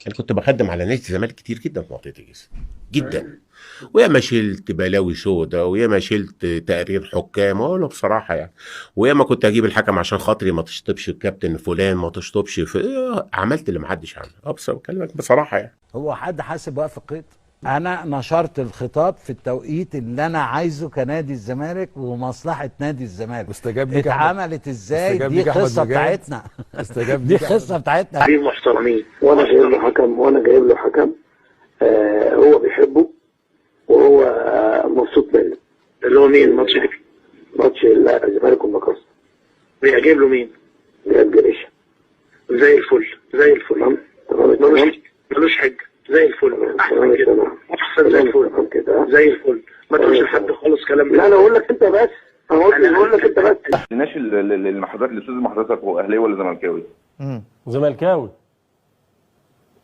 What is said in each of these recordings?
انا كنت بخدم على نادي الزمالك كتير جدا في منطقه الجيزه جدا، وياما شلت بلاوي سودا، وياما شلت تقرير حكام، اقول له بصراحه يعني، وياما كنت اجيب الحكم عشان خاطري ما تشطبش الكابتن فلان، ما تشطبش في عملت اللي محدش عمله. بس بكلمك بصراحه يعني. هو حد حاسب وقف القيد؟ انا نشرت الخطاب في التوقيت اللي انا عايزه كنادي الزمالك ومصلحه نادي الزمالك. واستجاب ليك اتعملت ازاي؟ دي قصه بتاعتنا. استجاب دي ليك قصه بتاعتنا. دي محترمين، وانا جايب له حكم هو بيحبه وهو مبسوط منه. اللي هو مين؟ ماتش الزمالك والمقص. بيجيب له مين؟ جايب جريشة. زي الفل ملوش حجه، زي الفل، احسن كده، احسن زي الفل كده، زي الفل. ما تقولش لحد خالص كلام. لا انا اقول لك انت بس، انا بقول لك انت بس. الناشئ اللي حضرتك هو اهلاوي ولا زملكاوي؟ زملكاوي.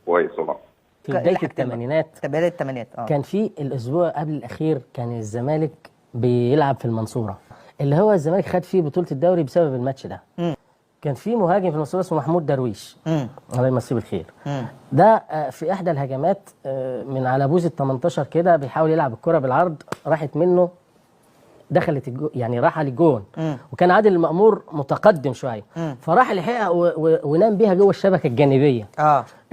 كويس طبعا. في بدايه الثمانينات، كان في الاسبوع قبل الاخير كان الزمالك بيلعب في المنصوره، اللي هو الزمالك خد فيه بطوله الدوري بسبب الماتش ده. كان في مهاجم في المنصوره اسمه محمود درويش، الله يمسيه بالخير. ده في احدى الهجمات من على بوز ال 18 كده بيحاول يلعب الكره بالعرض، راحت منه دخلت يعني راح للجون، وكان عادل المأمور متقدم شويه، فراح لحقها ونام بيها جوه الشبكه الجانبيه.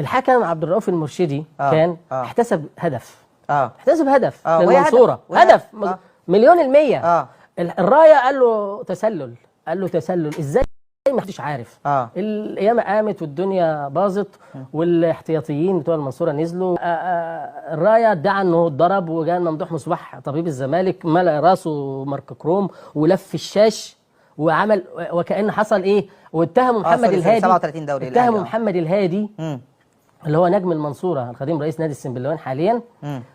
الحكم عبد الرؤوف المرشدي كان احتسب هدف، احتسب هدف للمنصوره، هدف مليون المية. الرايه قال له تسلل ازاي؟ ما حدش عارف. القيامه قامت والدنيا باظت، والاحتياطيين بتوع المنصوره نزلوا. الرايه ادعى انه اتضرب، وجاء ممدوح مصباح طبيب الزمالك ملأ راسه مارك كروم ولف الشاش وعمل وكأن حصل ايه، واتهموا محمد الهادي. 37 دوري اتهموا محمد الهادي اللي هو نجم المنصوره القديم رئيس نادي السنبلاوين حاليا،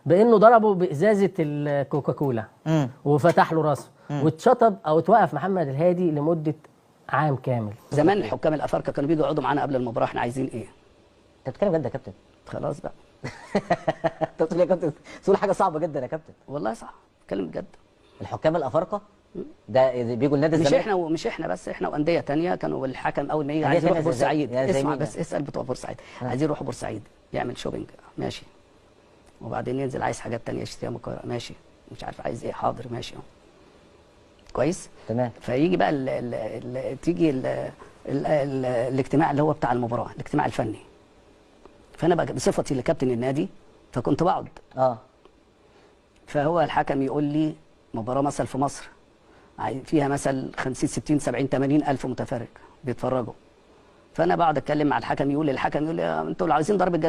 بانه ضربه بازازه الكوكاكولا وفتح له راسه، واتشطب او اتوقف محمد الهادي لمده عام كامل. زمان الحكام الافارقه كانوا بيجوا يقعدوا معانا قبل المباراه، احنا عايزين ايه؟ انت بتتكلم جد يا كابتن؟ خلاص بقى. انت بتقول يا كابتن، تقول حاجه صعبه جدا يا كابتن. والله صح، بتكلم جد. الحكام الافارقه ده بيجوا النادي الزمالك؟ مش احنا بس، احنا وانديه ثانيه كانوا الحكم اول ما يجي عايز يروح بورسعيد. اسمع بس، اسال بتوع بورسعيد، عايزين يروحوا بورسعيد يعمل شوبينج، ماشي. وبعدين ينزل عايز حاجات ثانيه يشتريها من القاهره، ماشي. مش عارف عايز ايه، حاضر ماشي اهو. كويس؟ تمام. فيجي بقى تيجي الاجتماع اللي هو بتاع المباراه، الاجتماع الفني. فانا بقى بصفتي لكابتن النادي فكنت بقعد. فهو الحكم يقول لي مباراه مثلا في مصر فيها مثلا 50 60 70 80 الف متفرج بيتفرجوا. فانا بقعد اتكلم مع الحكم، يقول لي انتوا اللي عايزين ضربه جزاء